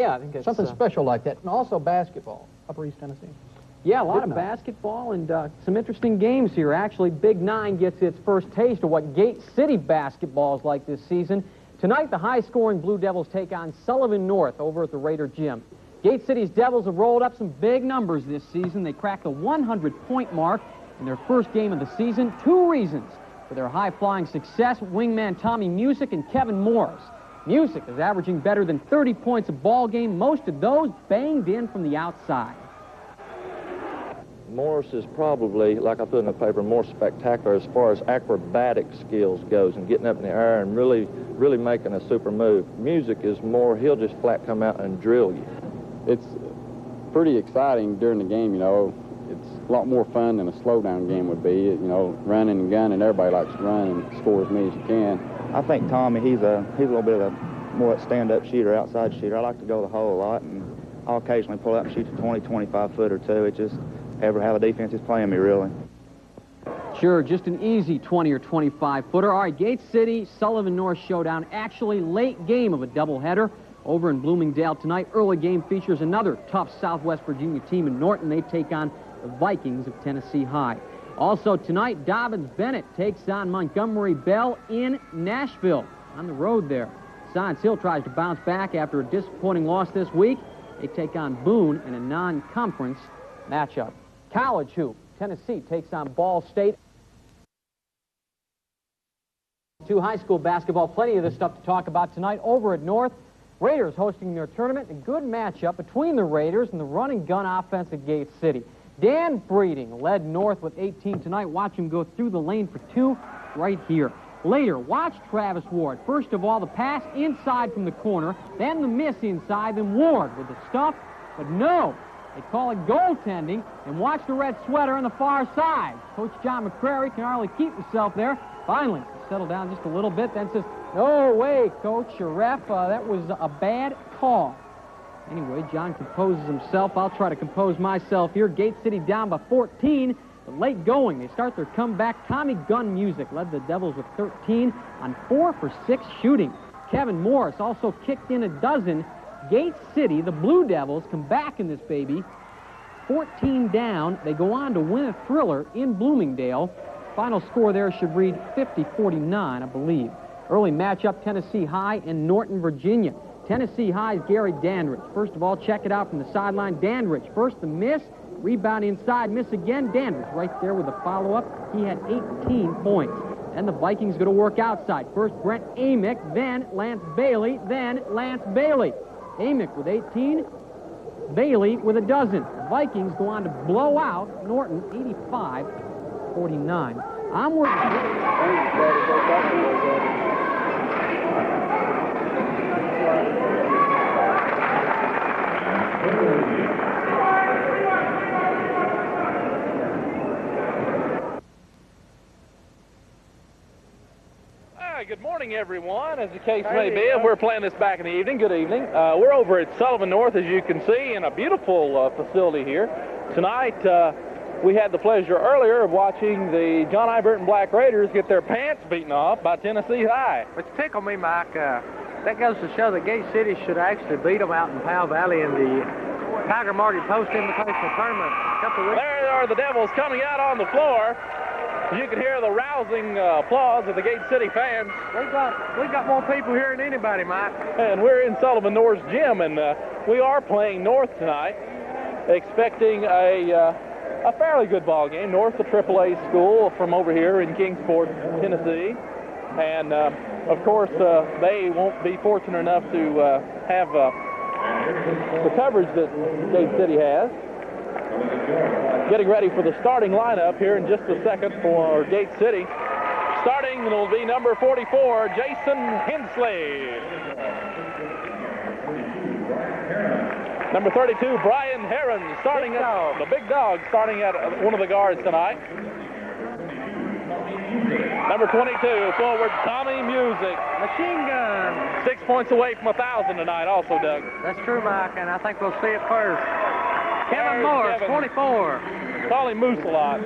Yeah, I think it's something special like that. And also basketball, Upper East Tennessee. Yeah, a lot of basketball and some interesting games here. Actually, Big 9 gets its first taste of what Gate City basketball is like this season. Tonight, the high-scoring Blue Devils take on Sullivan North over at the Raider Gym. Gate City's Devils have rolled up some big numbers this season. They cracked the 100-point mark in their first game of the season. 2 reasons for their high-flying success: wingman Tommy Music and Kevin Morris. Music is averaging better than 30 points a ball game, most of those banged in from the outside. Morris is probably, like I put in the paper, more spectacular as far as acrobatic skills goes and getting up in the air and really making a super move. Music is more, he'll just flat come out and drill you. It's pretty exciting during the game, you know. It's a lot more fun than a slow-down game would be, you know, running and gunning. Everybody likes to run and score as many as you can. I think Tommy, he's a little bit of a more stand-up shooter, outside shooter. I like to go the hole a lot, and I'll occasionally pull out and shoot a 20, 25-foot or two. It just ever how the defense is playing me, really. Sure, just an easy 20 or 25-footer. All right, Gate City, Sullivan North showdown. Actually, late game of a doubleheader over in Bloomingdale tonight. Early game features another tough Southwest Virginia team in Norton. They take on the Vikings of Tennessee High. Also tonight, Dobbins-Bennett takes on Montgomery Bell in Nashville on the road there. Science Hill tries to bounce back after a disappointing loss this week. They take on Boone in a non-conference matchup. College hoop, Tennessee takes on Ball State. To high school basketball, plenty of this stuff to talk about tonight over at North. Raiders hosting their tournament. A good matchup between the Raiders and the run-and-gun offense at Gate City. Dan Breeding led North with 18 tonight. Watch him go through the lane for 2 right here. Later, watch Travis Ward. First of all, the pass inside from the corner, then the miss inside, then Ward with the stuff, but no. They call it goaltending, and watch the red sweater on the far side. Coach John McCrary can hardly keep himself there. Finally, settle down just a little bit, then says, "No way, Coach, your ref, that was a bad call." Anyway, John composes himself. I'll try to compose myself here. Gate City down by 14, but late going. They start their comeback. Tommy Gunn Music led the Devils with 13 on 4 for 6 shooting. Kevin Morris also kicked in a dozen. Gate City, the Blue Devils, come back in this baby. 14 down. They go on to win a thriller in Bloomingdale. Final score there should read 50-49, I believe. Early matchup, Tennessee High and Norton, Virginia. Tennessee High's Gary Dandridge. First of all, check it out from the sideline. Dandridge, first the miss, rebound inside, miss again. Dandridge right there with the follow-up. He had 18 points. And the Vikings going to work outside. First Brent Amick, then Lance Bailey, then Lance Bailey. Amick with 18, Bailey with a dozen. The Vikings go on to blow out Norton 85-49. Onward. Good morning, everyone. As the case may be, we're playing this back in the evening. Good evening. We're over at Sullivan North, as you can see, in a beautiful facility here. Tonight, we had the pleasure earlier of watching the John I. Burton Black Raiders get their pants beaten off by Tennessee High. Which tickled me, Mike. That goes to show that Gate City should actually beat them out in Powell Valley in the Tiger Marty Post-Invitational Tournament a couple of weeks. There are the Devils coming out on the floor. You can hear the rousing applause of the Gate City fans. We've got more people here than anybody, Mike. And we're in Sullivan North's gym, and we are playing North tonight, expecting a fairly good ball game. North, the AAA school from over here in Kingsport, Tennessee. And, of course, they won't be fortunate enough to have the coverage that Gate City has. Getting ready for the starting lineup here in just a second for Gate City. Starting, it'll be number 44, Jason Hensley. Number 32, Brian Heron, starting at the big dog, starting at one of the guards tonight. Number 22, forward Tommy Music. Machine gun. 6 points away from 1,000 tonight also, Doug. That's true, Mike, and I think we'll see it first. Kevin Morris, 24. Call him Moose a lot.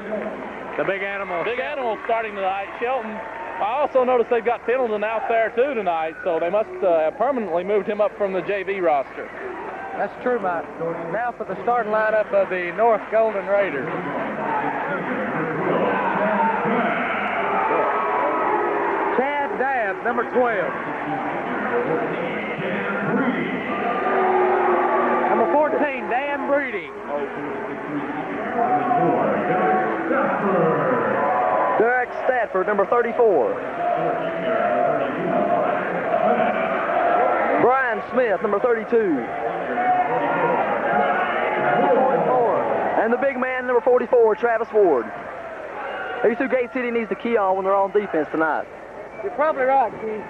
The big animal. Big animal starting tonight. Shelton. I also noticed they've got Pendleton out there too tonight, so they must have permanently moved him up from the JV roster. That's true, Mike. Now for the starting lineup of the North Golden Raiders. Chad Dabb, number 12. Number 14, Dan Breeding. Derek Stafford, number 34. Brian Smith, number 32. And the big man, number 44, Travis Ward. These two Gate City needs to key on when they're on defense tonight. You're probably right, Keith.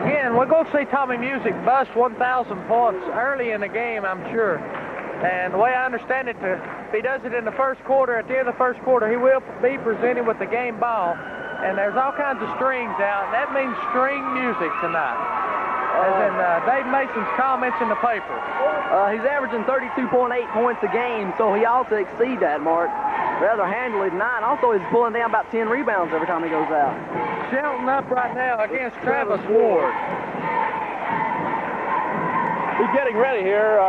Again, we're going to see Tommy Music bust 1,000 points early in the game, I'm sure. And the way I understand it, if he does it in the first quarter, at the end of the first quarter, he will be presented with the game ball. And there's all kinds of strings out, and that means string music tonight. As in Dave Mason's comments in the paper. He's averaging 32.8 points a game, so he ought to exceed that mark rather handily tonight. Also, he's pulling down about 10 rebounds every time he goes out. Shelton up right now against Travis Ward. He's getting ready here.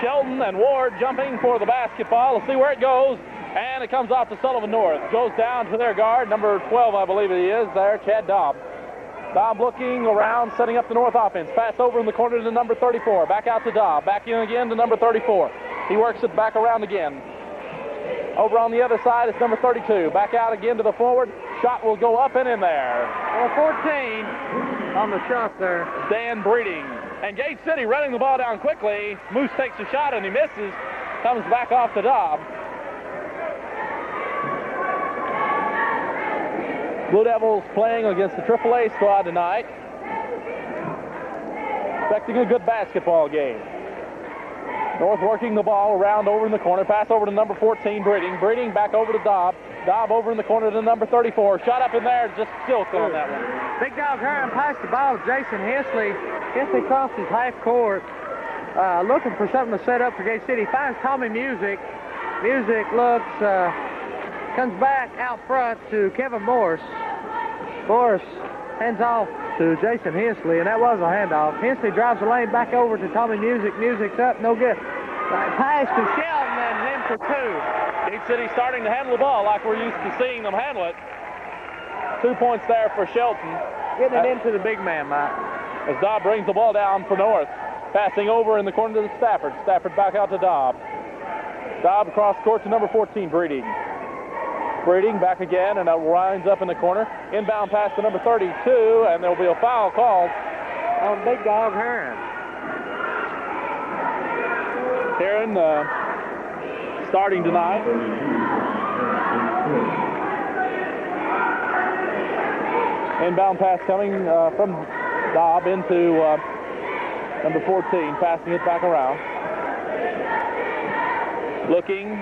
Shelton and Ward jumping for the basketball. Let's see where it goes. And it comes off to Sullivan North. Goes down to their guard, number 12, I believe it is there, Chad Daub. Daub looking around, setting up the North offense. Pass over in the corner to number 34. Back out to Daub. Back in again to number 34. He works it back around again. Over on the other side, it's number 32. Back out again to the forward. Shot will go up and in there. Well, 14 on the shot there. Dan Breeding. And Gate City running the ball down quickly. Moose takes a shot and he misses. Comes back off to Daub. Blue Devils playing against the AAA squad tonight. Expecting a good basketball game. North working the ball around over in the corner. Pass over to number 14, Breeding. Breeding back over to Daub. Daub over in the corner to number 34. Shot up in there, just still on that one. Big Dog Heron passed the ball to Jason Hensley. Hensley crosses half court, looking for something to set up for Gate City. Finds Tommy Music. Music looks, comes back out front to Kevin Morris. Morris hands off to Jason Hensley, and that was a handoff. Hensley drives the lane back over to Tommy Music. Music's up, no good. Pass to Shelton, and then for two. Gate City starting to handle the ball like we're used to seeing them handle it. 2 points there for Shelton. Getting it into the big man, Mike. As Daub brings the ball down for North. Passing over in the corner to Stafford. Stafford back out to Daub. Daub across court to number 14, Breeding. Breeding back again, and that winds up in the corner. Inbound pass to number 32, and there'll be a foul called on Big Dog Heron. Heron starting tonight. Inbound pass coming from Daub into number 14, passing it back around. Looking.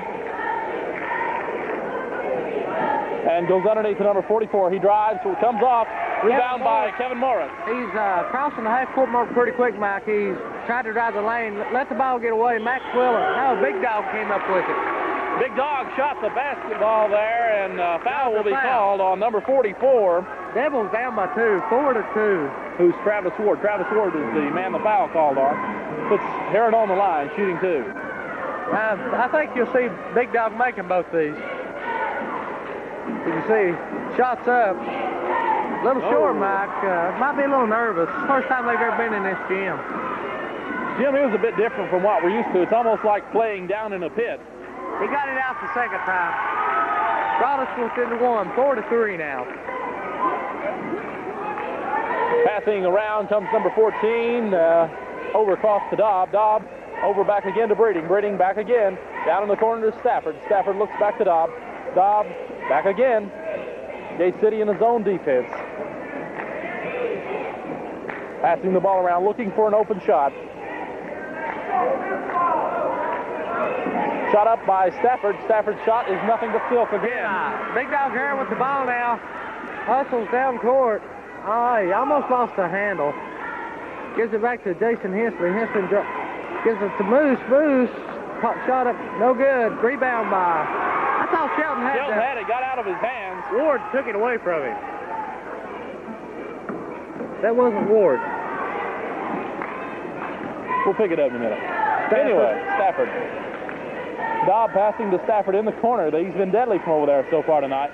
And goes underneath to number 44. He drives, so it comes off. Rebound by Kevin Morris. He's crossing the half-court mark pretty quick, Mike. He's tried to drive the lane, let the ball get away. Maxwell, Big Dog came up with it. Big Dog shot the basketball there, and foul will be called on number 44. Devils down by 2, 4-2. Who's Travis Ward? Travis Ward is the man the foul called on. Puts Heron on the line, shooting 2. I think you'll see Big Dog making both these. You can see, shots up. A little short, Mike. Might be a little nervous. First time they've ever been in this gym. Gym is a bit different from what we're used to. It's almost like playing down in a pit. He got it out the second time. Brought us within 1, 4-3 now. Passing around comes number 14, over across to Daub. Daub over back again to Breeding. Breeding back again. Down in the corner to Stafford. Stafford looks back to Daub. Daub back again. Gate City in his own defense. Passing the ball around, looking for an open shot. Shot up by Stafford. Stafford's shot is nothing but silk again. Big Dog Heron with the ball now. Hustles down court. Oh, he almost lost the handle. Gives it back to Jason Hensley. Hensley gives it to Moose. Moose shot up, no good. Rebound by. I thought Shelton had it. Got out of his hands. Ward took it away from him. That wasn't Ward. We'll pick it up in a minute. Stafford. Anyway, Stafford. Dobb passing to Stafford in the corner. He's been deadly from over there so far tonight.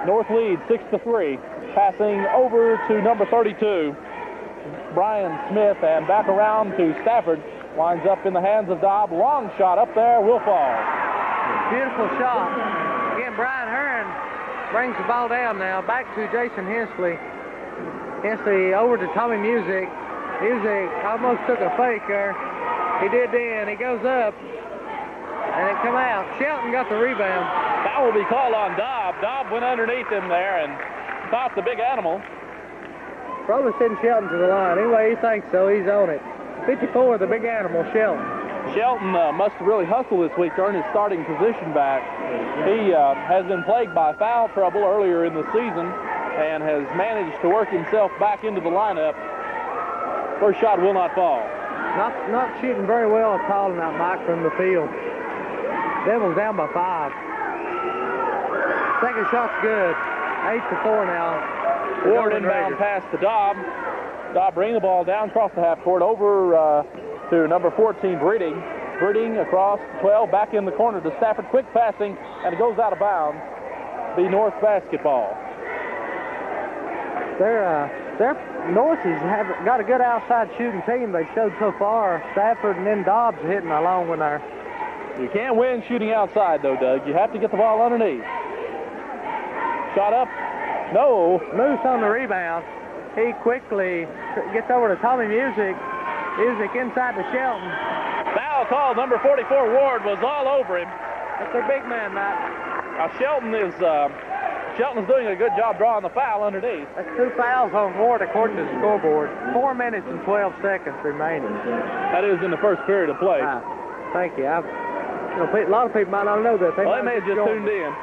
North leads 6-3. Passing over to number 32, Brian Smith, and back around to Stafford. Winds up in the hands of Dobb. Long shot up there, will fall. Beautiful shot. Again, Brian Hearn brings the ball down now. Back to Jason Hensley. Hensley over to Tommy Music. Music almost took a fake there. He did then. He goes up, and it come out. Shelton got the rebound. That will be called on Dobb. Dobb went underneath him there and caught the big animal. Probably sending Shelton to the line. Anyway, he thinks so. He's on it. 54, the big animal, Shelton. Shelton must have really hustled this week to earn his starting position back. He has been plagued by foul trouble earlier in the season and has managed to work himself back into the lineup. First shot will not fall. Not shooting very well at all tonight, Mike, from the field. Devils down by 5. Second shot's good. 8-4 now. Ward inbound pass to Dobb. Dobb bringing the ball down across the half court over to number 14, Breeding. Breeding across 12, back in the corner to Stafford. Quick passing, and it goes out of bounds. Be North basketball. North has got a good outside shooting team. They showed so far. Stafford and then Dobbs hitting along with there. You can't win shooting outside, though, Doug. You have to get the ball underneath. Shot up. No. Moose on the rebound. He quickly gets over to Tommy Music. Music inside to Shelton. Foul call. Number 44, Ward, was all over him. That's their big man, Matt. Now, Shelton's doing a good job drawing the foul underneath. That's 2 fouls on Ward according to the scoreboard. 4 minutes and 12 seconds remaining. That is in the first period of play. Thank you. A lot of people might not know that. They may have just tuned in.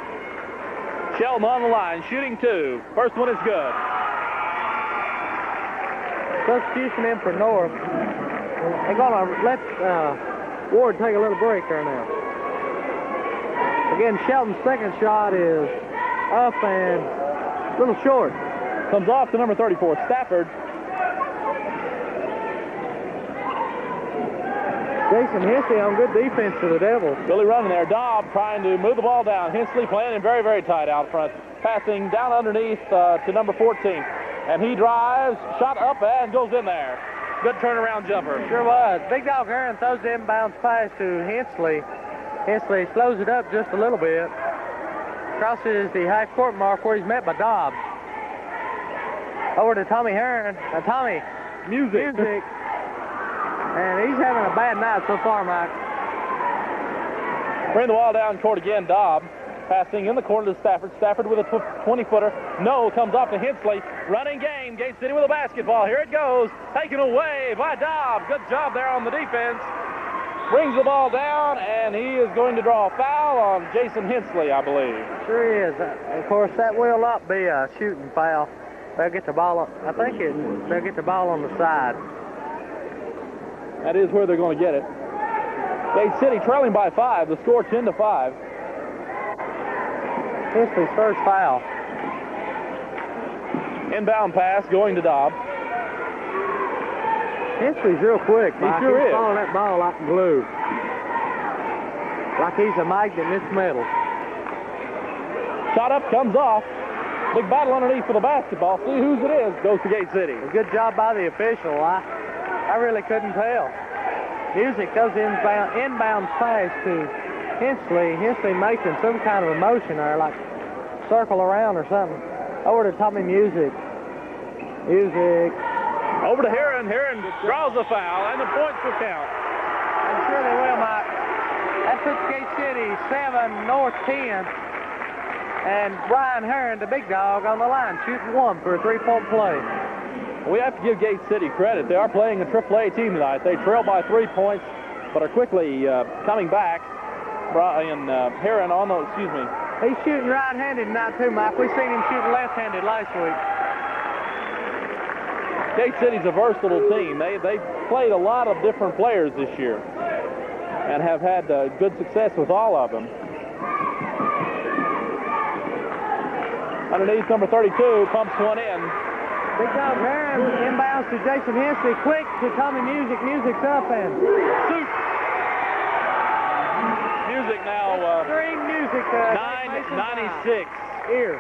Shelton on the line, shooting 2. First one is good. Substitution in for North. They're going to let Ward take a little break there now. Again, Shelton's second shot is up and a little short. Comes off to number 34, Stafford. Jason Hensley on good defense for the Devils. Billy running there. Dobb trying to move the ball down. Hensley playing him very, very tight out front. Passing down underneath to number 14. And he drives, shot up, and goes in there. Good turnaround jumper. Sure was. Big Dog Heron throws the inbounds pass to Hensley. Hensley slows it up just a little bit. Crosses the half-court mark where he's met by Dobbs. Over to Tommy Heron. Tommy. Music. And he's having a bad night so far, Mike. Bring the ball down court again, Dobb. Passing in the corner to Stafford. Stafford with a 20-footer. No, comes off to Hensley. Running game. Gate City with a basketball. Here it goes. Taken away by Dobb. Good job there on the defense. Brings the ball down, and he is going to draw a foul on Jason Hensley, I believe. Sure is. Of course, that will not be a shooting foul. They'll get the ball. They'll get the ball on the side. That is where they're going to get it. Gate City trailing by 5. The score 10-5. Hensley's first foul. Inbound pass going to Dobb. Hensley's real quick, Mike. He sure is. He's following that ball like glue. Like he's a magnet in this metal. Shot up, comes off. Big battle underneath for the basketball. See whose it is. Goes to Gate City. A good job by the official. I really couldn't tell. Music goes inbound pass to Hensley. Hensley making some kind of a motion there, like circle around or something. Over to Tommy Music. Over to Heron. Heron draws a foul, and the points will count. I'm sure they will, Mike. That puts Gate City 7, North 10. And Brian Heron, the big dog, on the line, shooting 1 for a 3-point play. We have to give Gate City credit. They are playing a AAA team tonight. They trail by 3 points, but are quickly coming back. Brian Heron on the, He's shooting right-handed tonight too, Mike. We've seen him shooting left-handed last week. Gate City's a versatile team. They played a lot of different players this year and have had good success with all of them. Underneath, number 32 pumps one in. Big Dog Heron inbounds to Jason Hensley. Quick to Tommy Music. Music's up and Soup. Music now. Extreme Music. 996. Here.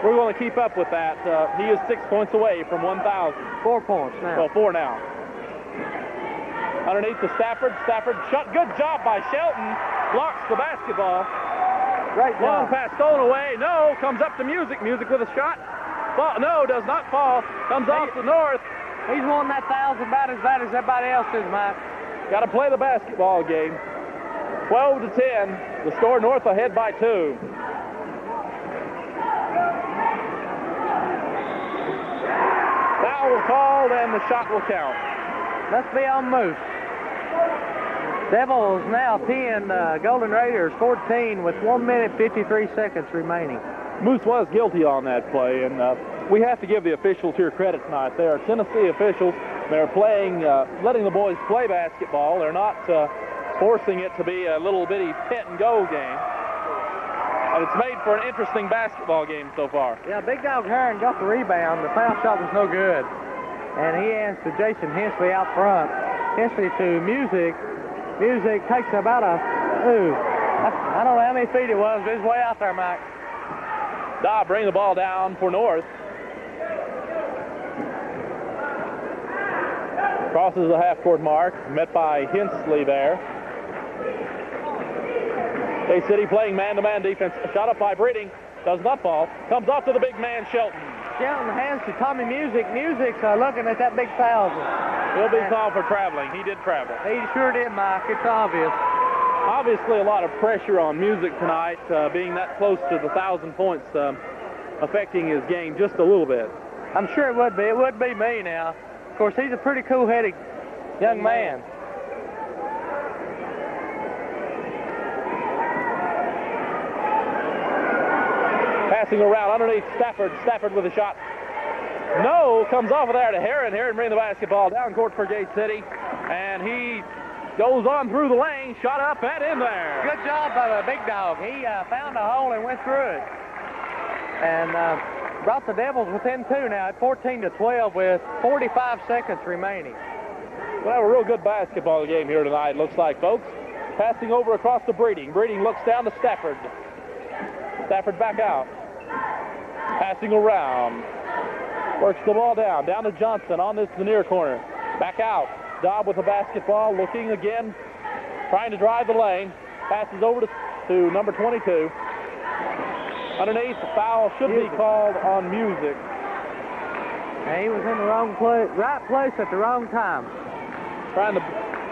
We're going to keep up with that. He is 6 points away from 1,000. 4 points now. Well, 4 now. Underneath to Stafford. Stafford shot. Good job by Shelton. Blocks the basketball. Great Long job. pass stolen away. No. Comes up to Music. Music with a shot. Fall. No, does not fall. Comes off the North. He's won that 1,000 about as bad as everybody else is, Mike. Got to play the basketball game. 12 to 10. The score North ahead by 2. Foul called and the shot will count. Must be on Moose. Devils now 10, Golden Raiders 14 with 1 minute 53 seconds remaining. Moose was guilty on that play, and we have to give the officials here credit tonight. They are Tennessee officials. They're playing, letting the boys play basketball. They're not forcing it to be a little bitty pit-and-go game. And it's made for an interesting basketball game so far. Yeah, Big Dog Heron got the rebound. The foul shot was no good. And he hands to Jason Hensley out front. Hensley to Music. Music takes about a, I don't know how many feet it was, but it's way out there, Mike. Dobb bring the ball down for North. Crosses the half-court mark, met by Hensley there. Bay City playing man-to-man defense. Shot up by Breeding. Does not fall. Comes off to the big man, Shelton. Shelton hands to Tommy Music. Music's looking at that big foul. He'll be called for traveling. He did travel. He sure did, Mike. It's obvious. Obviously a lot of pressure on Music tonight, being that close to the 1,000 points, affecting his game just a little bit. I'm sure it would be. It would be me now. Of course, he's a pretty cool-headed young man. Passing around underneath Stafford. Stafford with a shot. No, comes off of there to Heron. Heron bring the basketball down court for Gate City. And he goes on through the lane. Shot up and in there. Good job by the Big Dog. He found a hole and went through it. And brought the Devils within 2 now at 14 to 12 with 45 seconds remaining. We'll have a real good basketball game here tonight, looks like, folks. Passing over across to Breeding. Breeding looks down to Stafford. Stafford back out. Passing around. Works the ball down to Johnson on the near corner. Back out. Dobb with the basketball, looking again, trying to drive the lane. Passes over to number 22. Underneath, the foul should be called on Music. And he was in the wrong place, right place at the wrong time. Trying to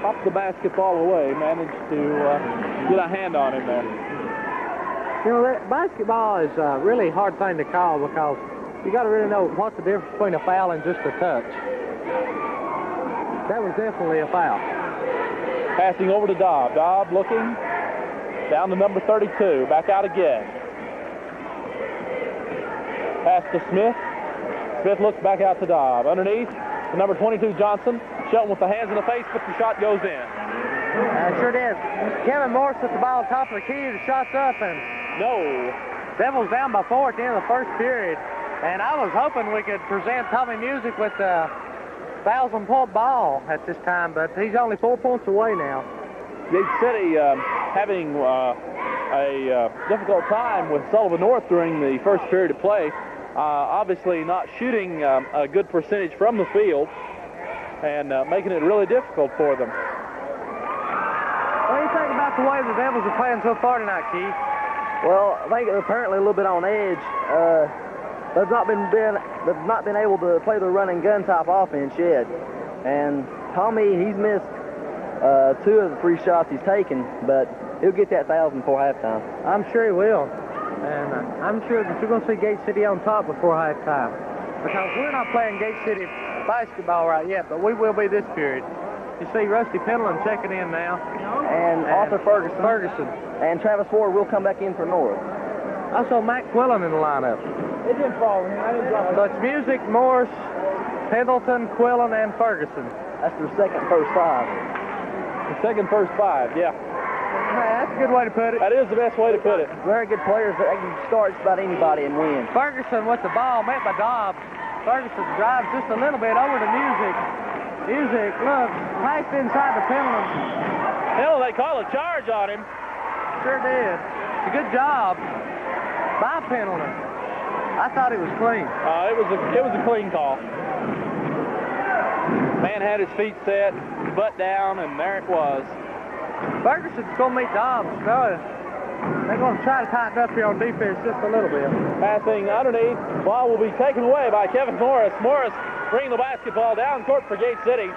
pop the basketball away, managed to get a hand on him there. You know, basketball is a really hard thing to call because you got to really know what's the difference between a foul and just a touch. That was definitely a foul. Passing over to Dobb. Dobb looking down to number 32. Back out again. Pass to Smith. Smith looks back out to Dobb. Underneath to number 22, Johnson. Shelton with the hands in the face, but the shot goes in. Sure did. Kevin Morris at the ball on top of the key. The shot's up and no. Devils down by 4 at the end of the first period. And I was hoping we could present Tommy Music with a 1,000-point ball at this time, but he's only 4 points away now. Gate City having a difficult time with Sullivan North during the first period of play. Obviously not shooting a good percentage from the field and making it really difficult for them. What do you think about the way the Devils are playing so far tonight, Keith? Well, I think they're apparently a little bit on edge. They've not been able to play the run and gun type offense yet. And Tommy, he's missed 2 of the 3 shots he's taken, but he'll get that 1,000 before halftime. I'm sure he will. And I'm sure that you're going to see Gate City on top before halftime. Because we're not playing Gate City basketball right yet, but we will be this period. You see Rusty Pendleton checking in now. And Arthur Ferguson. And Travis Ward will come back in for North. Also Matt Quillen in the lineup. It didn't fall. I didn't drop it. So it's Music, Morris, Pendleton, Quillen, and Ferguson. That's their second first 5. The second first 5, yeah. That's a good way to put it. That is the best way to put it. Very good players that can start just about anybody and win. Ferguson with the ball, met by Dobb. Ferguson drives just a little bit over to Music. Music looks passed inside the penalty. Hell, they call a charge on him. Sure did. It's a good job by penalty. I thought it was clean. It was a clean call. Man had his feet set, butt down, and there it was. Ferguson's going to meet Dobbs. No, they're going to try to tighten up here on defense just a little bit. Passing underneath. Ball will be taken away by Kevin Morris. Morris bringing the basketball down court for Gate City.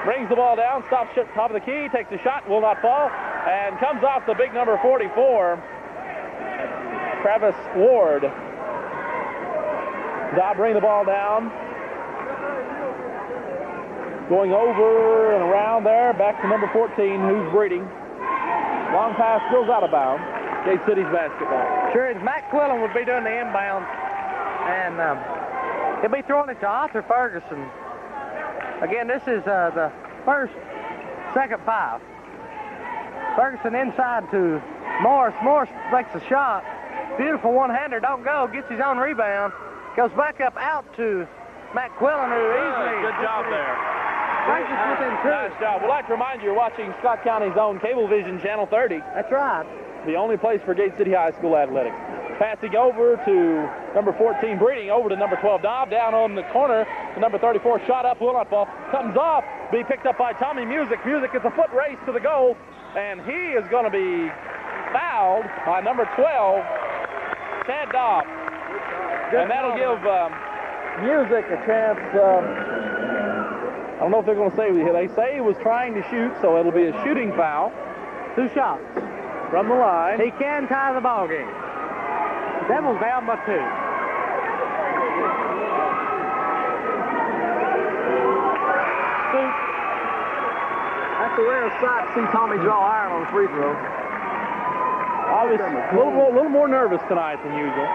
Brings the ball down, stops at top of the key, takes a shot, will not fall, and comes off the big number 44, Travis Ward. Dobb bring the ball down. Going over and around there, back to number 14, who's Breeding. Long pass goes out of bounds. Gate City's basketball. Sure is. Matt Quillen would be doing the inbound, and he'll be throwing it to Arthur Ferguson. Again, this is the second five. Ferguson inside to Morris. Morris makes a shot. Beautiful one-hander, don't go, gets his own rebound. Goes back up out to Matt Quillen, who easily... Good job there. Within two. Nice job. We'd like to remind you, you're watching Scott County's own Cablevision Channel 30. That's right. The only place for Gate City High School athletics. Passing over to number 14, Breeding, over to number 12, Dobb, down on the corner to number 34, shot up, will not fall, comes off, be picked up by Tommy Music. Music is a foot race to the goal, and he is going to be fouled by number 12, Chad Dobb. And that'll give Music a chance. I don't know if they're going to say, they say he was trying to shoot, so it'll be a shooting foul. 2 shots from the line. He can tie the ball game. Devils down by 2. That's a rare sight to see Tommy draw iron on the free throw. Obviously, a little more nervous tonight than usual.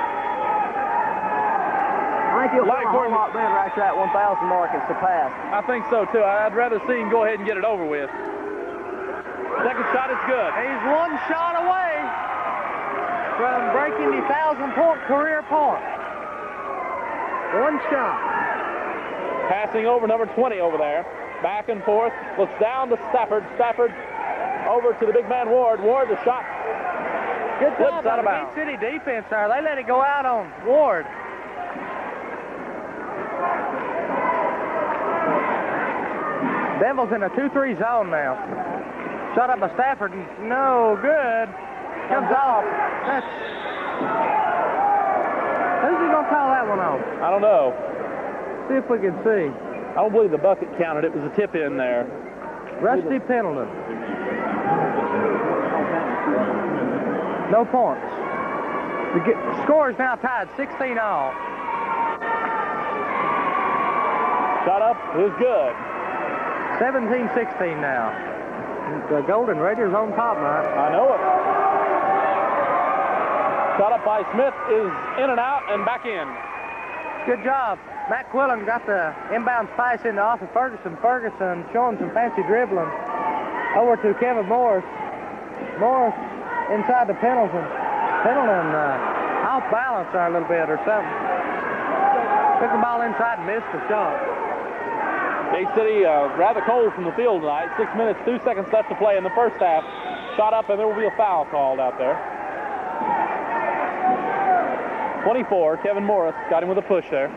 I think he'll feel a whole lot better after that 1,000 mark is surpassed. I think so, too. I'd rather see him go ahead and get it over with. Second shot is good. He's 1 shot away from breaking the 1,000-point career point. 1 shot. Passing over number 20 over there. Back and forth. Looks down to Stafford. Stafford over to the big man Ward. Ward, the shot. Good job out by of the bounds. Gate City defense there. They let it go out on Ward. Devils in a 2-3 zone now. Shot up by Stafford. No good. Comes off. That's... Who's he going to call that one off? I don't know. See if we can see. I don't believe the bucket counted. It was a tip in there. Rusty Pendleton. No points. The score is now tied 16-all. Shot up is good. 17-16 now. The Golden Raiders on top, Mike. I know it. Shot up by Smith is in and out and back in. Good job. Matt Quillen got the inbounds pass into Arthur Ferguson. Ferguson showing some fancy dribbling. Over to Kevin Morris. Morris inside the Pendleton. Pendleton off balance there a little bit or something. Took the ball inside and missed the shot. Gate City rather cold from the field tonight. 6 minutes, 2 seconds left to play in the first half. Shot up, and there will be a foul called out there. 24, Kevin Morris got him with a push there.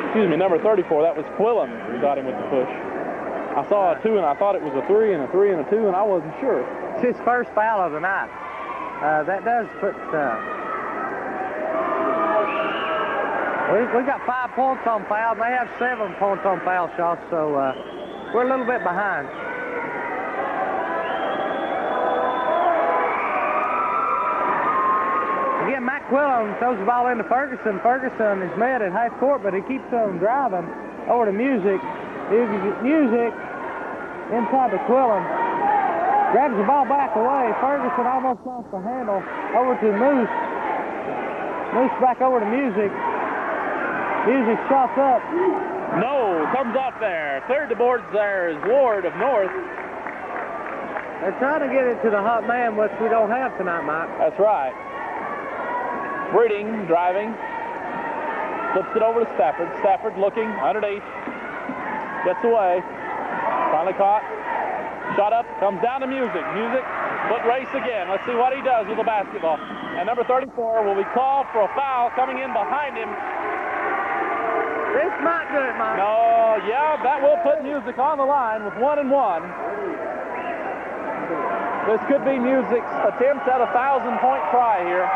Excuse me, number 34, that was Quillen who got him with the push. I saw a 2, and I thought it was a 3, and a 3, and a 2, and I wasn't sure. It's his first foul of the night. That does put... We got 5 points on foul. They have 7 points on foul shots, so we're a little bit behind. Again, Matt Quillen throws the ball into Ferguson. Ferguson is met at half court, but he keeps on driving over to Music. Music inside to Quillen. Grabs the ball back away. Ferguson almost lost the handle. Over to Moose. Moose back over to Music. Music shots up. No, comes off there. Cleared the boards there is Ward of North. They're trying to get it to the hot man, which we don't have tonight, Mike. That's right. Breeding, driving. Flips it over to Stafford. Stafford looking underneath. Gets away. Finally caught. Shot up. Comes down to Music. Music, foot race again. Let's see what he does with the basketball. And number 34 will be called for a foul coming in behind him. This might do it, Mike. No, yeah, that will put Music on the line with 1 and 1. This could be Music's attempt at a 1,000-point try here.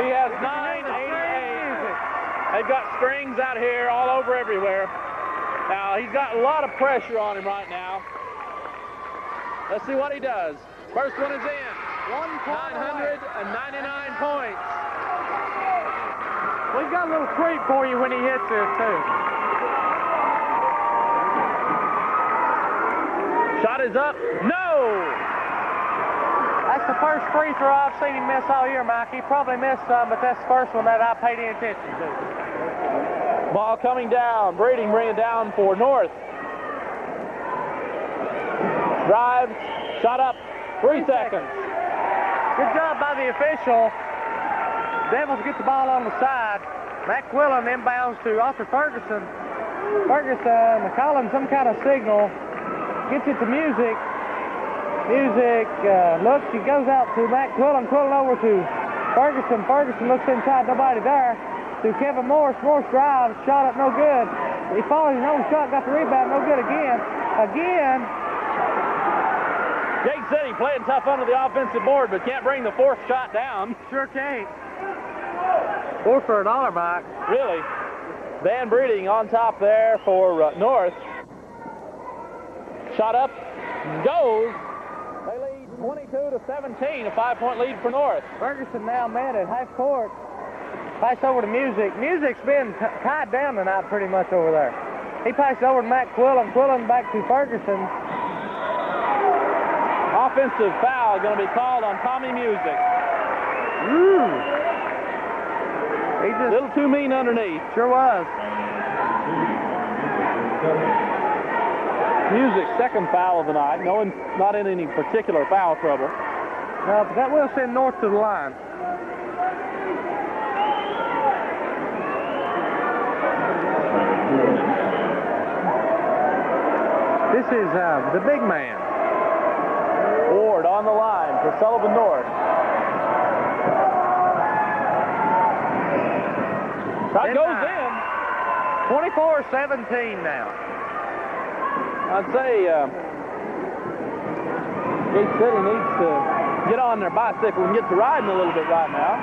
He has 9, 8, 8. They've got strings out here all over everywhere. Now, he's got a lot of pressure on him right now. Let's see what he does. First one is in. 999 points. We've got a little treat for you when he hits this, too. Shot is up. No! That's the first free throw I've seen him miss all year, Mike. He probably missed some, but that's the first one that I paid any attention to. Ball coming down. Breeding bringing it down for North. Drives. Shot up. 3 seconds. Good job by the official. Devils get the ball on the side. Matt Quillen inbounds to Arthur Ferguson. Ferguson calling some kind of signal. Gets it to Music. Music looks. He goes out to Matt Quillen. Quillen over to Ferguson. Ferguson looks inside. Nobody there. To Kevin Morris. Morris drives. Shot up. No good. He followed his own shot. Got the rebound. No good again. Gate City playing tough under the offensive board, but can't bring the fourth shot down. Sure can't. 4 for $1, Mike. Really. Van Breeding on top there for North. Shot up. Goes. They lead 22-17, a 5-point lead for North. Ferguson now man at half court. Pass over to Music. Music's been tied down tonight pretty much over there. He passed over to Matt Quillen. Quillen back to Ferguson. Offensive foul going to be called on Tommy Music. He's a little too mean underneath. Sure was. Music's second foul of the night. No one's not in any particular foul trouble. No, but that will send North to the line. This is the big man. Ward on the line for Sullivan North. Shot goes in. 24-17 now. I'd say Gate City needs to get on their bicycle and get to riding a little bit right now.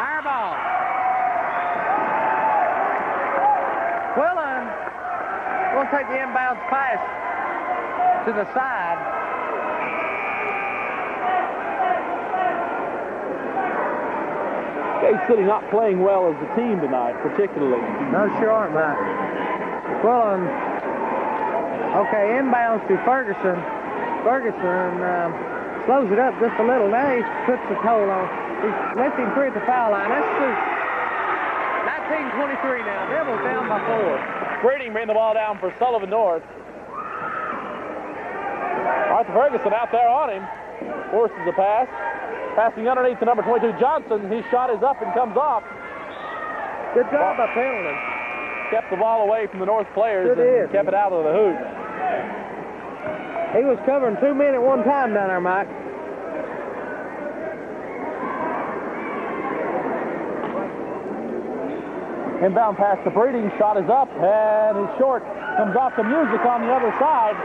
Air ball. Quillen will take the inbounds pass to the side. Gate City not playing well as a team tonight, particularly. No, sure aren't, Mike. Quillen, okay, inbounds to Ferguson. Ferguson slows it up just a little. Now he puts the toll on. He's left him free at the foul line. That's 19-23 now. Devils down by 4. Breeding bringing the ball down for Sullivan North. Arthur Ferguson out there on him. Forces the pass. Passing underneath to number 22, Johnson. His shot is up and comes off. Good job by Pendleton. Kept the ball away from the North players and kept it out of the hoop. He was covering 2 men at one time down there, Mike. Inbound pass to Breeding. Shot is up and is short. Comes off the Music on the other side.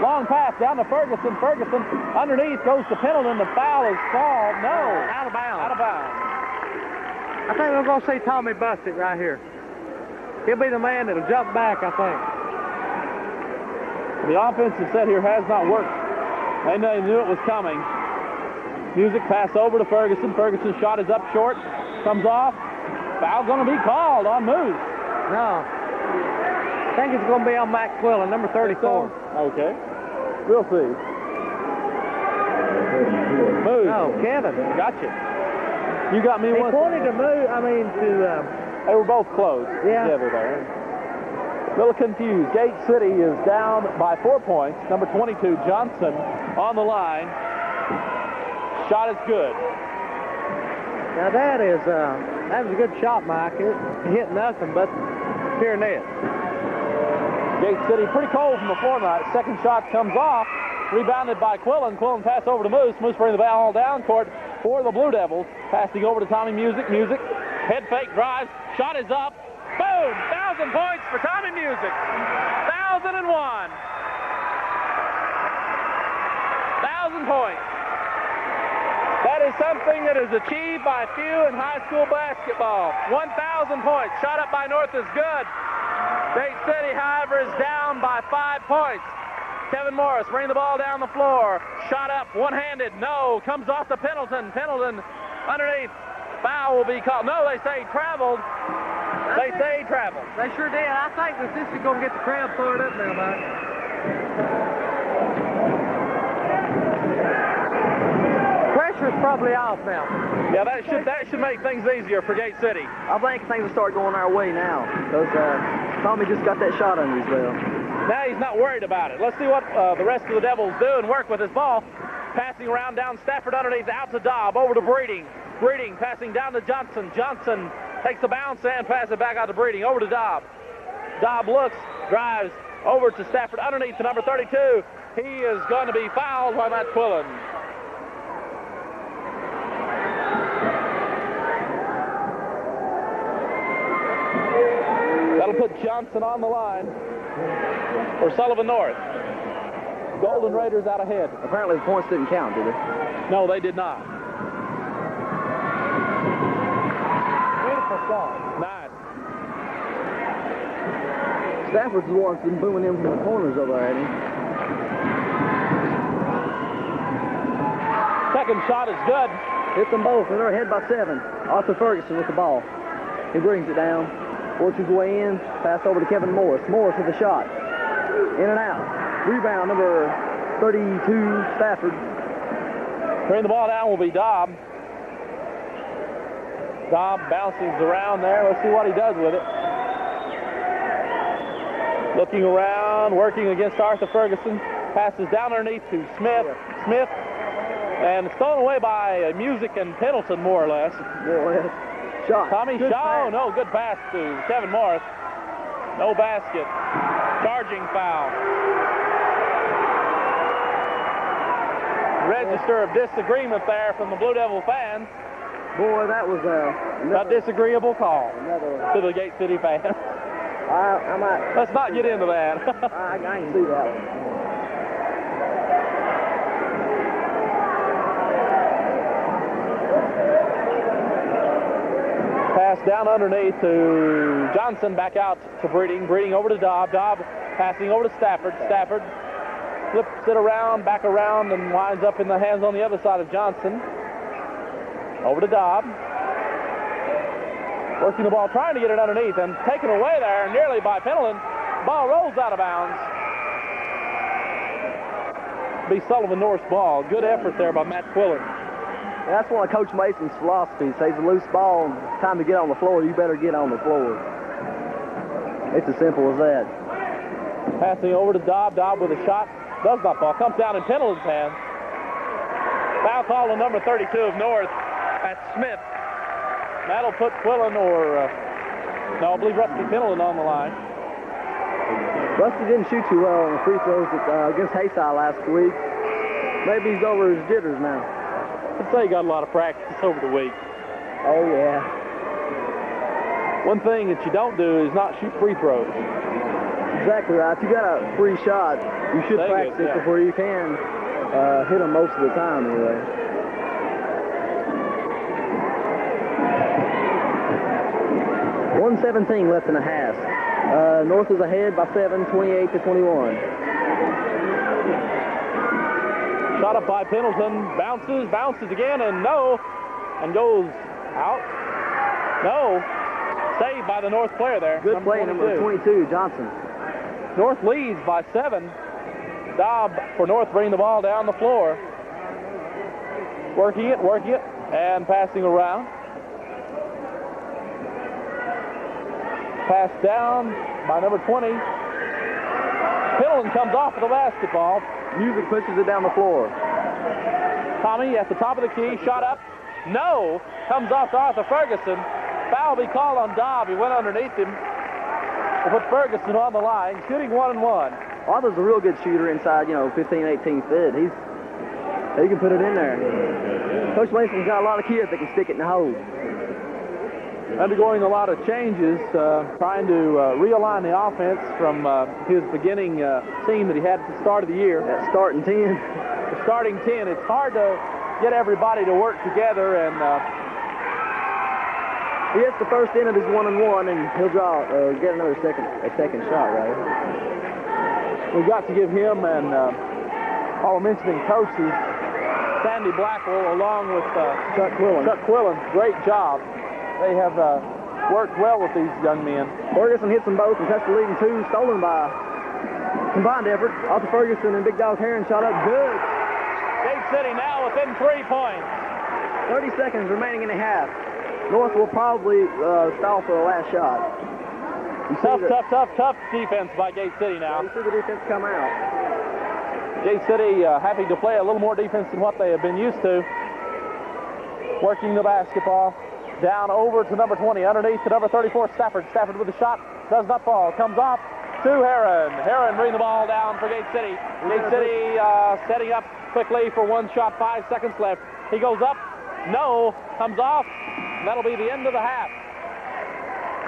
Long pass down to Ferguson. Ferguson underneath goes to Pendleton. The foul is called. No. Out of bounds. Out of bounds. I think we're going to see Tommy bust it right here. He'll be the man that'll jump back, I think. The offensive set here has not worked. They knew it was coming. Music pass over to Ferguson. Ferguson's shot is up short. Comes off. Foul going to be called on Moose. No. I think it's going to be on Matt Quillen, number 34. Okay. We'll see. Moose. No, Kevin. Gotcha. You got me he one. He pointed to Moose, they were both close yeah. together there. A little confused. Gate City is down by 4 points. Number 22, Johnson, on the line. Shot is good. Now that is That was a good shot, Mike. It hit nothing but pure net. Gate City pretty cold from the floor tonight. Second shot comes off. Rebounded by Quillen. Quillen pass over to Moose. Moose bringing the ball down court for the Blue Devils. Passing over to Tommy Music. Music. Head fake drives. Shot is up. Boom! 1,000 points for Tommy Music. 1,001. 1,000 points. That is something that is achieved by few in high school basketball. 1,000 points. Shot up by North is good. Gate City, however, is down by 5 points. Kevin Morris bringing the ball down the floor. Shot up, one-handed. No. Comes off to Pendleton. Pendleton underneath. Foul will be called. No, they say he traveled. They say he traveled. They sure did. I think that this is going to get the crowd fired up now, Mike. Pressure's probably off now. Yeah, that should make things easier for Gate City. I think things will start going our way now because Tommy just got that shot under his belt. Now he's not worried about it. Let's see what the rest of the Devils do and work with his ball. Passing around down Stafford underneath, out to Dobb, over to Breeding. Breeding passing down to Johnson. Johnson takes a bounce and passes it back out to Breeding, over to Dobb. Dobb looks, drives over to Stafford underneath to number 32. He is going to be fouled by Matt Quillen. That'll put Johnson on the line for Sullivan North. Golden Raiders out ahead. Apparently the points didn't count, did they? No, they did not. Beautiful shot. Nice. Stafford's the one that's been booming in from the corners over there, ain't he? Second shot is good. Hit them both, and they're ahead by 7. Arthur Ferguson with the ball. He brings it down, works his way in, pass over to Kevin Morris. Morris with the shot. In and out. Rebound, number 32, Stafford. Bring the ball down will be Dobb. Dobb bounces around there. Let's see what he does with it. Looking around, working against Arthur Ferguson. Passes down underneath to Smith. Smith. And it's thrown away by Music and Pendleton, more or less. More or less. Shot. Tommy Shaw. No, good pass to Kevin Morris. No basket. Charging foul. Register of disagreement there from the Blue Devil fans. Boy, that was a disagreeable call to the Gate City fans. I might. Let's not get into that. I can see that one. Pass down underneath to Johnson, back out to Breeding. Breeding over to Dobb. Dobb passing over to Stafford. Stafford flips it around, back around, and winds up in the hands on the other side of Johnson. Over to Dobb. Working the ball, trying to get it underneath, and taken away there nearly by Pendleton. Ball rolls out of bounds. Be Sullivan North's ball. Good effort there by Matt Quillen. And that's one of Coach Mason's philosophies. Says a loose ball, time to get on the floor, you better get on the floor. It's as simple as that. Passing over to Dobb. Dobb with a shot. Does not fall. Comes down in Pendleton's hands. Foul call on number 32 of North. That's Smith. That'll put Quillen or, no, I believe Rusty Pendleton on the line. Rusty didn't shoot too well on the free throws against Hayside last week. Maybe he's over his jitters now. I'd say he got a lot of practice over the week. Oh, yeah. One thing that you don't do is not shoot free throws. Exactly right. If you got a free shot, you should practice it before you can hit them most of the time anyway. .117 left in the half. North is ahead by 7, 28 to 21. Shot up by Pendleton, bounces again, and no, and goes out. No, saved by the North player there. Good play, number 22, Johnson. North leads by 7. Dobb for North bringing the ball down the floor. Working it, and passing around. Pass down by number 20. Pendleton comes off with the basketball. Music pushes it down the floor. Tommy at the top of the key, shot up. No, comes off to Arthur Ferguson. Foul will be called on Dobb. He went underneath him. We'll put Ferguson on the line, shooting 1-1. Arthur's a real good shooter inside, 15, 18 feet. He can put it in there. Coach Mason's got a lot of kids that can stick it in the hole. Undergoing a lot of changes, trying to realign the offense from his beginning team that he had at the start of the year. That starting 10. The starting 10. It's hard to get everybody to work together, and he hits the first end of his 1-on-1, and he'll get another second shot, right? We've got to give him and all mentioning coaches, Sandy Blackwell, along with Chuck Quillen, great job. They have worked well with these young men. Ferguson hits them both and touched the leading two, stolen by combined effort. Arthur Ferguson and Big Dog Heron shot up good. Gate City now within 3 points. 30 seconds remaining in the half. North will probably stall for the last shot. Tough defense by Gate City now. You see the defense come out. Gate City having to play a little more defense than what they have been used to. Working the basketball. Down over to number 20, underneath to number 34, Stafford. Stafford with a shot, does not fall, comes off to Heron. Heron bring the ball down for Gate City. Gate City setting up quickly for one shot, 5 seconds left. He goes up, no, comes off, and that'll be the end of the half.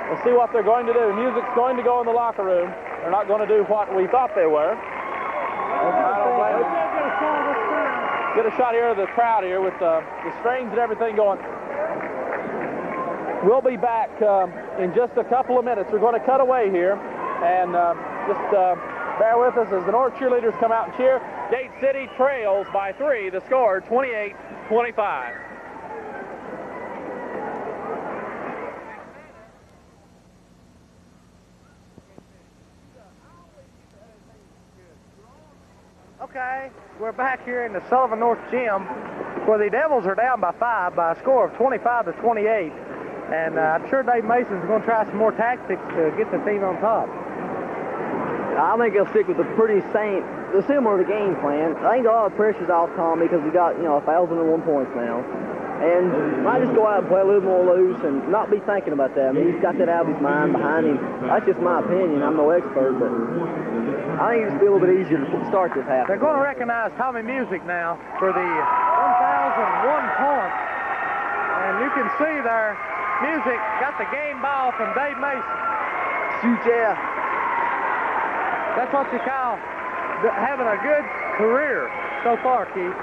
We'll see what they're going to do. Music's going to go in the locker room. They're not going to do what we thought they were. Get a shot here of the crowd here with the strings and everything going. We'll be back in just a couple of minutes. We're going to cut away here, and just bear with us as the North cheerleaders come out and cheer. Gate City trails by 3. The score, 28-25. Okay, we're back here in the Sullivan North Gym, where the Devils are down by 5 by a score of 25-28. And I'm sure Dave Mason's going to try some more tactics to get the team on top. I think he'll stick with the similar to game plan. I think a lot of pressure's off Tommy because we got, 1,001 points now. And might just go out and play a little more loose and not be thinking about that. I mean, he's got that out of his mind behind him. That's just my opinion. I'm no expert, but I think it's a little bit easier to start this half. They're going to recognize Tommy Music now for the 1,001 points. And you can see there, Music got the game ball from Dave Mason. Shoot, yeah. That's what you call having a good career so far, Keith.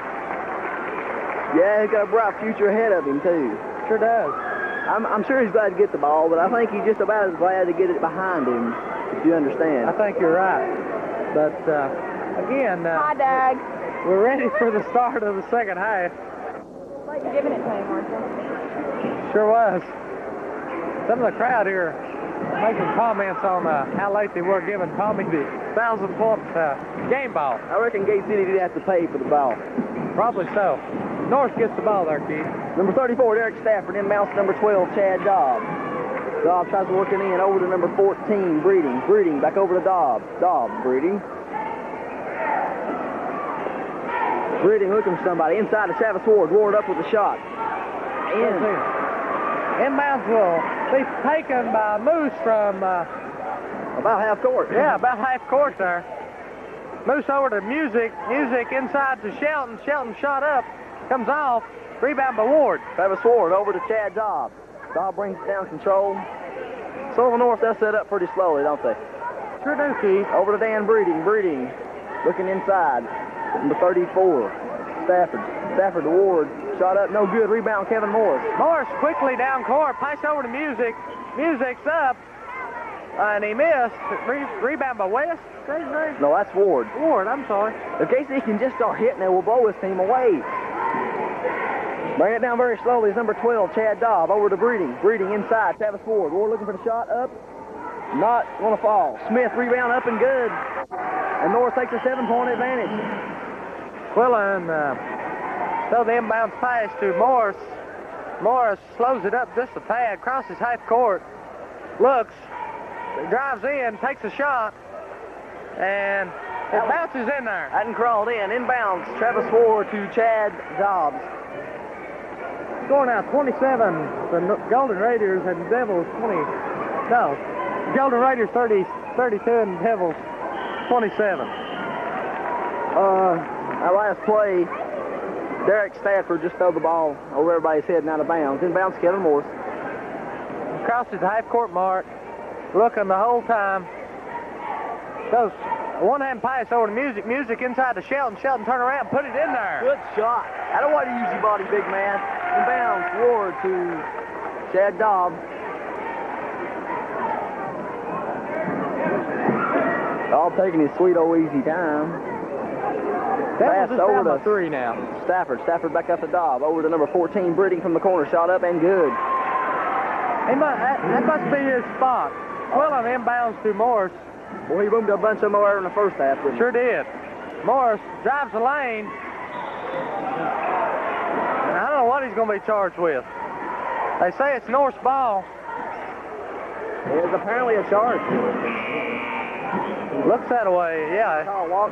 Yeah, he's got a bright future ahead of him, too. Sure does. I'm sure he's glad to get the ball, but I think he's just about as glad to get it behind him, if you understand. I think you're right. But, again... Hi, Doug. We're ready for the start of the second half. Like giving it to him, weren't you? Sure was. Some of the crowd here making comments on how late they were giving Tommy the 1,000-point game ball. I reckon Gate City did have to pay for the ball. Probably so. North gets the ball there, Keith. Number 34, Derek Stafford, inbounds to number 12, Chad Dobb. Dobb tries to work it in over to number 14, Breeding. Breeding back over to Dobb. Dobb, Breeding. Breeding looking for somebody. Inside to Travis Ward. Ward up with a shot. Inbounds will be taken by Moose from... about half court. Yeah, about half court there. Moose over to Music. Music inside to Shelton. Shelton shot up. Comes off. Rebound by Ward. Travis Ward over to Chad Dobb. Dobb brings it down control. Sullivan North does set up pretty slowly, don't they? Sure do, Keith. Over to Dan Breeding. Breeding looking inside. Number 34, Stafford. Stafford to Ward. Shot up, no good. Rebound, Kevin Morris. Morris quickly down court. Pass over to Music. Music's up. And he missed. Rebound by West. No, that's Ward. Ward, I'm sorry. If KC can just start hitting it, we'll blow this team away. Bring it down very slowly. It's number 12, Chad Dobb. Over to Breeding. Breeding inside. Travis Ward. Ward looking for the shot. Up. Not going to fall. Smith, rebound up and good. And North takes a 7-point advantage. Quillen throw the inbounds pass to Morris. Morris slows it up just a tad. Crosses half court. Looks. Drives in. Takes a shot. And it bounces in there. Hadn't crawled in. Inbounds. Travis Ward to Chad Dobbs. score now 27, the Golden Raiders, and Devils 20. No, Golden Raiders 32 and Devils 27. Our last play, Derek Stafford just threw the ball over everybody's head and out of bounds. Inbounds, Kevin Morris. Crosses the half-court mark, looking the whole time. Goes one-hand pass over to Music. Music inside to Shelton. Shelton turn around, put it in there. Good shot. I don't want to use your body, big man. Inbounds forward to Chad Dobb. All taking his sweet old easy time. Pass over to 3 now. Stafford. Stafford back up to Dobb. Over to number 14, Britting from the corner. Shot up and good. That must be his spot. Quillen inbounds to Morris. Well, he boomed a bunch of them over in the first half, didn't he? Sure did. Morris drives the lane. And I don't know what he's going to be charged with. They say it's North's ball. It is apparently a charge. Looks that way, yeah.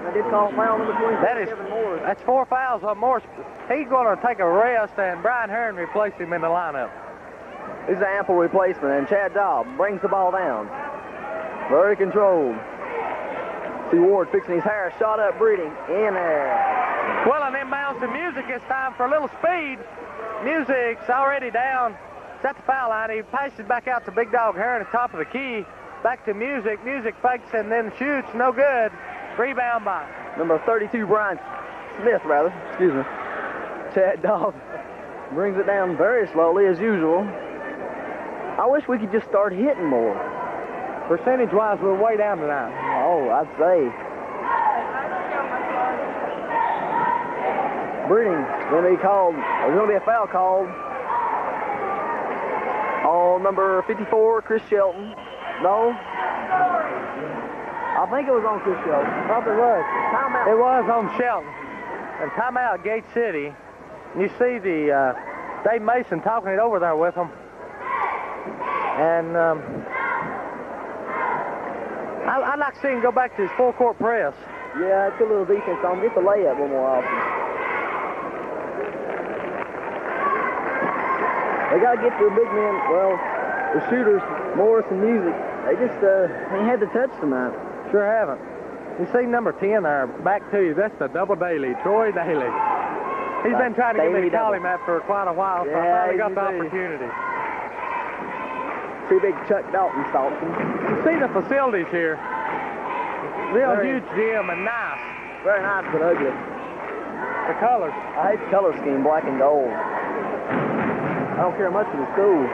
They did call a foul in between. That's 4 fouls on Morris. He's going to take a rest, and Brian Hearn replaced him in the lineup. He's an ample replacement, and Chad Dobb brings the ball down. Very controlled. See Ward fixing his hair. Shot up, Breeding. In there. Quillen inbounds to Music. It's time for a little speed. Music's already down. It's at the foul line. He passes back out to Big Dog Hearn at the top of the key. Back to Music. Music fakes and then shoots. No good. Rebound by number 32, Brian Smith, rather. Excuse me. Chad Dobb brings it down very slowly, as usual. I wish we could just start hitting more. Percentage-wise, we're way down tonight. Oh, I'd say. Breeding going to be called. There's going to be a foul called on number 54, Chris Shelton. No. I think it was on Chris Shelton. Probably was. Timeout. It was on Shelton. And timeout, Gate City. You see the Dave Mason talking it over there with him. And I'd like to see him go back to his full-court press. Yeah, put a little defense on him. Get the layup one more often. They got to get to the big men. Well, the shooters, Morris and Music, they just ain't had the touch tonight. Sure haven't. You see number 10 there, back to you. That's the double Daly, Troy Daly. He's been trying to get me to call him that for quite a while, so I finally got the opportunity. See big Chuck Dalton stalks him. You see the facilities here. Real huge gym and nice. Very nice, but ugly. The colors. I hate the color scheme, black and gold. I don't care much for the school.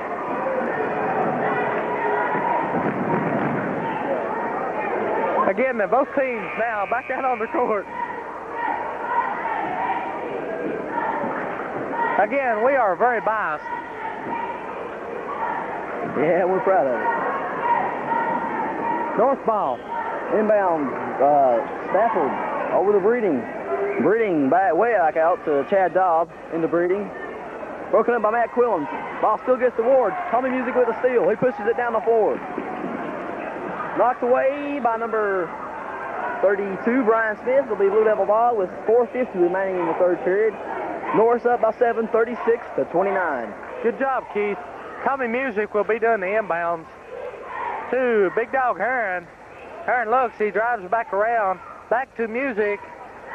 Again, both teams now back out on the court. Again, we are very biased. Yeah, we're proud of it. North ball. Inbound, Stafford over the Breeding. Breeding back way back out to Chad Dobb into Breeding. Broken up by Matt Quillen. Ball still gets to Ward. Tommy Music with a steal. He pushes it down the floor. Knocked away by number 32, Brian Smith. It'll be Blue Devil ball with 4:50 remaining in the third period. Norris up by 7, 36-29. Good job, Keith. Tommy Music will be doing the inbounds to Big Dog Hearn. Hearn looks, he drives back around. Back to Music.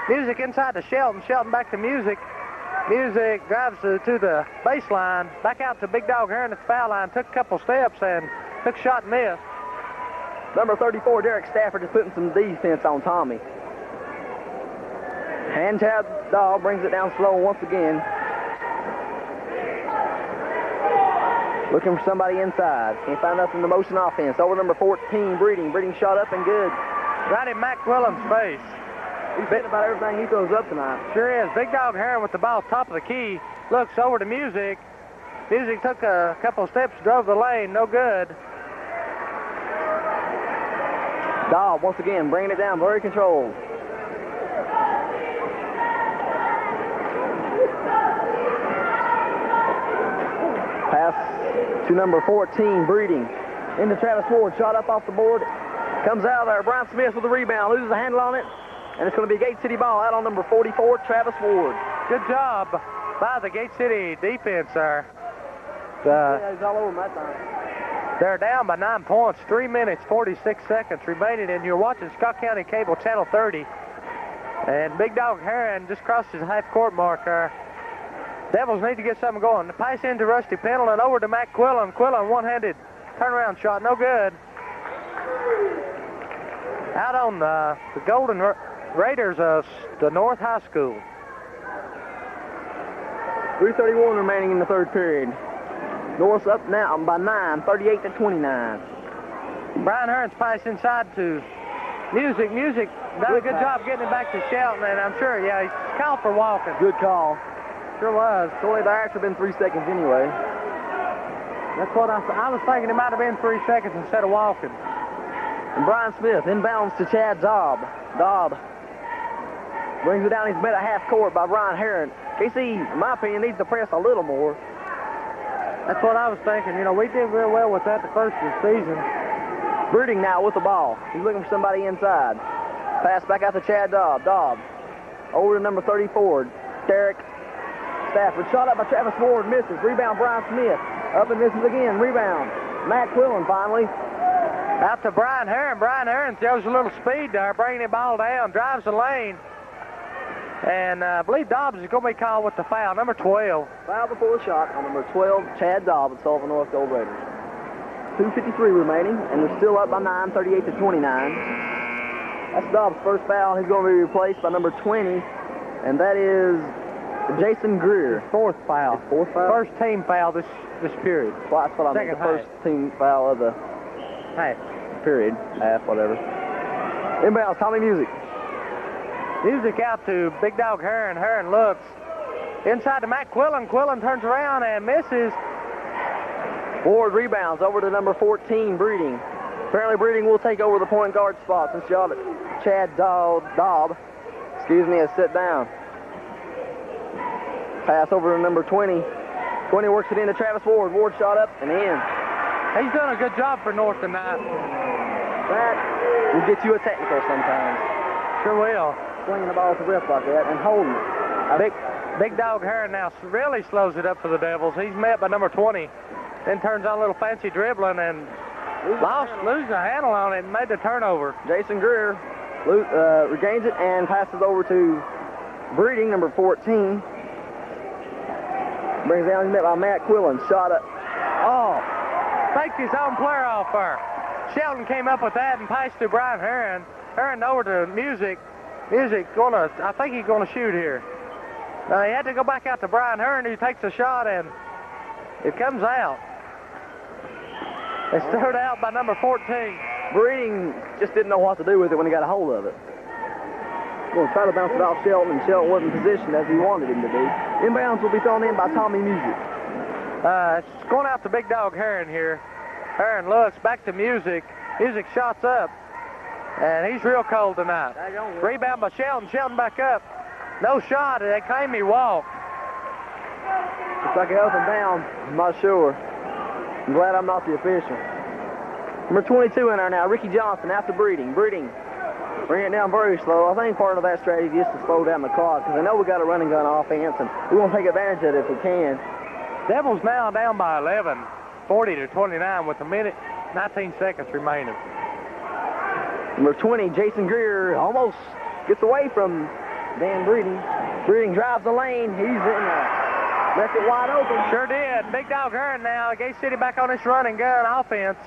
Music inside to Shelton. Shelton back to Music. Music drives to the baseline. Back out to Big Dog Hearn at the foul line. Took a couple steps and took a shot and missed. Number 34, Derek Stafford, is putting some defense on Tommy. Hand Chad Dobb brings it down slow once again. Looking for somebody inside. Can't find nothing in the motion offense. Over number 14, Breeding. Breeding shot up and good. Right in Matt Quillen's face. He's hitting about everything he throws up tonight. Sure is. Big Dog Hearn with the ball top of the key. Looks over to Music. Music took a couple of steps, drove the lane. No good. Dobb once again bringing it down, very controlled. Pass to number 14, Breeding. Into Travis Ward, shot up off the board. Comes out of there, Brian Smith with the rebound, loses the handle on it. And it's going to be Gate City ball out on number 44, Travis Ward. Good job. by the Gate City defense there. Yeah, he's all over my time. They're down by 9 points, 3 minutes, 46 seconds remaining, and you're watching Scott County Cable Channel 30. And Big Dog Heron just crossed his half-court mark there. Devils need to get something going. The pass into Rusty Pendleton, over to Matt Quillen. Quillen, one-handed turnaround shot, no good. Out on the Golden Raiders of the North High School. 3:31 remaining in the third period. North's up now by 9, 38 to 29. Brian Hearns pass inside to Music. Music done a good job getting it back to Shelton, and I'm sure, yeah, he's called for walking. Good call. Sure was. Surely there actually been 3 seconds anyway. That's what I was thinking. It might have been 3 seconds instead of walking. And Brian Smith inbounds to Chad Dobb. Dobb brings it down. He's met at half court by Brian Heron. KC, in my opinion, needs to press a little more. That's what I was thinking. You know, we did real well with that the first of the season. Breeding now with the ball. He's looking for somebody inside. Pass back out to Chad Dobb. Dobb over to number 34, Derek Stafford. Shot up by Travis Ward, misses. Rebound Brian Smith. Up and misses again. Rebound Matt Quillen finally. Out to Brian Heron. Brian Heron throws a little speed there, bringing the ball down, drives the lane. And I believe Dobbs is going to be called with the foul, number 12. Foul before the shot on number 12, Chad Dobb at Sullivan North Gold Raiders. 2:53 remaining, and they're still up by 9, 38 to 29. That's Dobbs' first foul. He's going to be replaced by number 20, and that is Jason Greer. Fourth foul. Fourth foul? First team foul this period. Well, that's what I mean, the first team foul of the period. Half, whatever. Inbounds, Tommy Music. Music out to Big Dog Heron. Heron looks inside to Matt Quillen. Quillen turns around and misses. Ward rebounds over to number 14, Breeding. Apparently Breeding will take over the point guard spot since Chad Dobb has sit down. Pass over to number 20. 20 works it into Travis Ward. Ward shot up and in. He's done a good job for North tonight. That will get you a technical sometimes. Sure will. Swinging the ball to the ref like that and holding it. Big Dog Heron now really slows it up for the Devils. He's met by number 20. Then turns on a little fancy dribbling and loses a handle on it and made the turnover. Jason Greer regains it and passes over to Breeding, number 14. Brings down, he's met by Matt Quillen. Shot up. Oh, faked his own player off there. Shelton came up with that and passed to Brian Heron. Heron over to Music. Music I think he's gonna shoot here. Now he had to go back out to Brian Heron, who takes a shot and it comes out. It's thrown out by number 14. Breeding just didn't know what to do with it when he got a hold of it. Going to try to bounce it off Shelton, and Shelton wasn't positioned as he wanted him to be. Inbounds will be thrown in by Tommy Music. It's going out to Big Dog Heron here. Heron looks back to Music. Music shots up, and he's real cold tonight. Rebound by Shelton. Shelton back up. No shot. They claim he walked. Looks like it up and down. I'm not sure. I'm glad I'm not the official. Number 22 in there now, Ricky Johnson after Breeding. Breeding, bring it down very slow. I think part of that strategy is to slow down the clock because I know we got a running gun offense and we want to take advantage of it if we can. Devils now down by 11, 40 to 29 with a minute, 19 seconds remaining. Number 20, Jason Greer, almost gets away from Dan Breeding. Breeding drives the lane. He's in there. Left it wide open. Sure did. Big Dog Heron now. Gate City back on this running gun offense.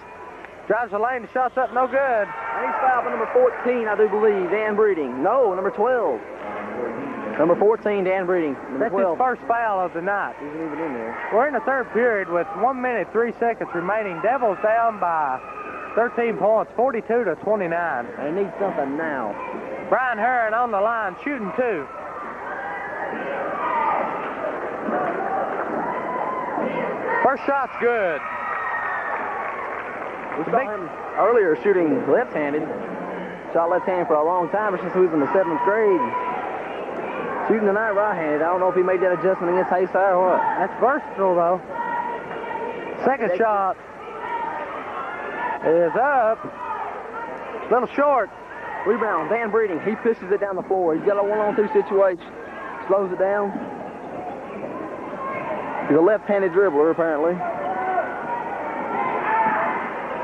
Drives the lane. The shot's up. No good. And he's fouled by number 14, I do believe. Dan Breeding. No, number 12. Number 14, Dan Breeding. That's 12. his first foul of the night. He's even in there. We're in the third period with 1 minute, 3 seconds remaining. Devils down by 13 points, 42 to 29. They need something now. Brian Heron on the line, shooting 2. First shot's good. We saw him earlier shooting left-handed. Shot left-handed for a long time, since he was in the 7th grade. Shooting tonight right-handed. I don't know if he made that adjustment against Hayside or what. That's versatile, though. Second shot is up. Little short. Rebound, Dan Breeding. He pushes it down the floor. He's got a 1-on-2 situation. Slows it down. He's a left-handed dribbler, apparently.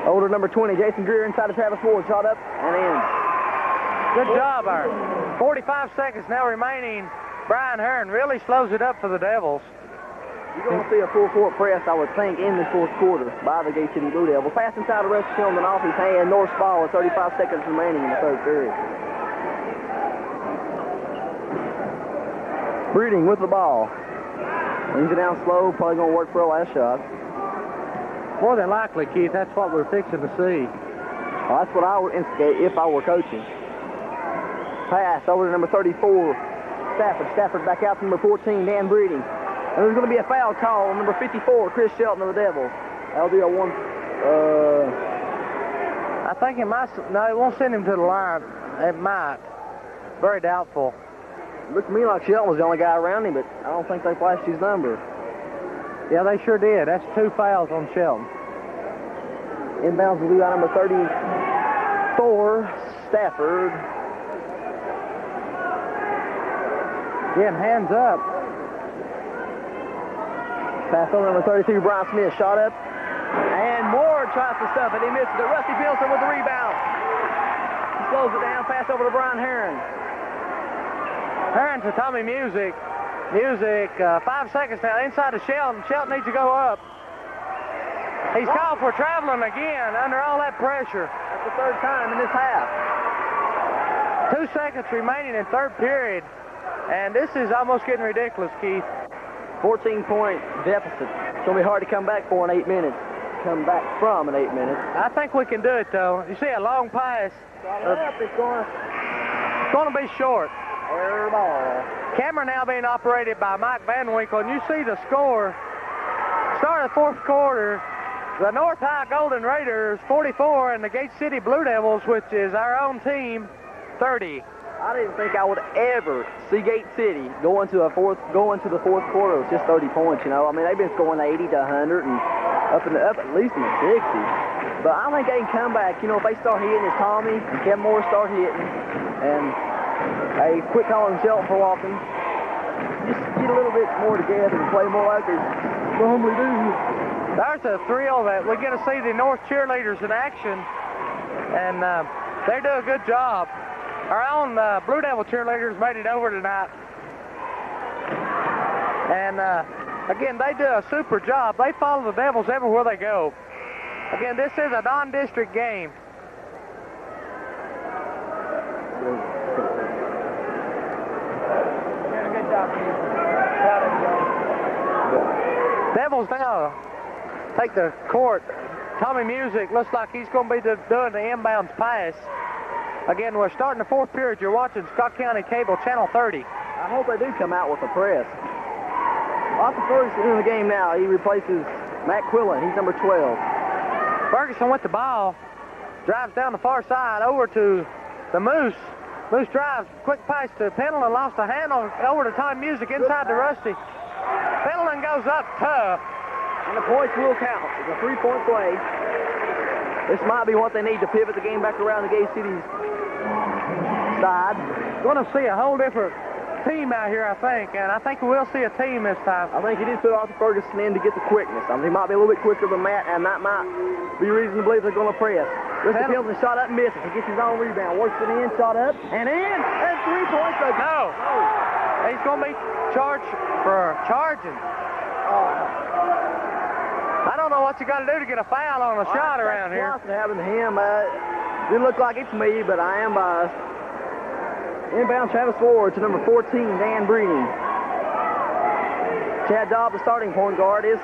Over to number 20, Jason Greer inside of Travis Ward. Shot up and in. Good job, Art. 45 seconds now remaining. Brian Hearn really slows it up for the Devils. You're going to see a full-court press, I would think, in the fourth quarter by the Gate City Blue Devils. Pass inside of Rusty Tillman off his hand. North's ball with 35 seconds remaining in the third period. Breeding with the ball. Brings it down slow. Probably going to work for a last shot. More than likely, Keith, that's what we're fixing to see. Well, that's what I would instigate if I were coaching. Pass over to number 34, Stafford. Stafford back out to number 14, Dan Breeding. And there's going to be a foul call on number 54, Chris Shelton of the Devils. That'll be a one. I think it might. No, it won't send him to the line. It might. Very doubtful. Looked to me like Shelton was the only guy around him, but I don't think they flashed his number. Yeah, they sure did. That's 2 fouls on Shelton. Inbounds will be by number 34, Stafford. Again, hands up. Pass over number 32, Brian Smith. Shot up. And Moore tries to stuff it. He misses it. Rusty Pilson with the rebound. He slows it down. Pass over to Brian Heron. Heron to Tommy Music. Music, 5 seconds now inside of Shelton. Shelton needs to go up. He's called for traveling again under all that pressure. That's the third time in this half. 2 seconds remaining in third period. And this is almost getting ridiculous, Keith. 14-point deficit. It's going to be hard to come back for in 8 minutes. Come back from in 8 minutes. I think we can do it, though. You see a long pass. It's going to be short. Air ball. Camera now being operated by Mike Van Winkle, and you see the score. Start of the fourth quarter, the North High Golden Raiders 44 and the Gate City Blue Devils, which is our own team, 30. I didn't think I would ever see Gate City go into the fourth quarter with just 30 points. You know, I mean they've been scoring 80 to 100 and up at least in the 60s. But I think they can come back. You know, if they start hitting, as Tommy and Kevin Moore start hitting, and hey, quit calling Shelton for walking. Just get a little bit more together and play more like they normally do. There's a thrill that we get to see the North cheerleaders in action, and they do a good job. Our own Blue Devil cheerleaders made it over tonight. And again, they do a super job. They follow the Devils everywhere they go. Again, this is a non-district game. Good job, Devils now take the court. Tommy Music looks like he's going to be doing the inbounds pass. Again, we're starting the fourth period. You're watching Scott County Cable, Channel 30. I hope they do come out with a press. Arthur Ferguson in the game now. He replaces Matt Quillen. He's number 12. Ferguson with the ball. Drives down the far side over to the Moose. Moose drives. Quick pass to Pendleton. Lost a handle over to Tommy Music inside to Rusty. Pendleton goes up tough. And the points will count. It's a 3-point play. This might be what they need to pivot the game back around the Gate City's side. Going to see a whole different team out here, I think, and I think we will see a team this time. I think he did put Arthur Ferguson in to get the quickness. I mean, he might be a little bit quicker than Matt, and that might be reason to believe they're going to press. Rusty Pilson shot up and misses. He gets his own rebound. Works it in, shot up, and in, and 3 points. No. He's going to be charged for charging. I don't know what you got to do to get a foul on a shot around here. That's happened to him. Didn't look like it's me, but I am biased. Inbound Travis Ward to number 14, Dan Breeding. Chad Dobb, the starting point guard, is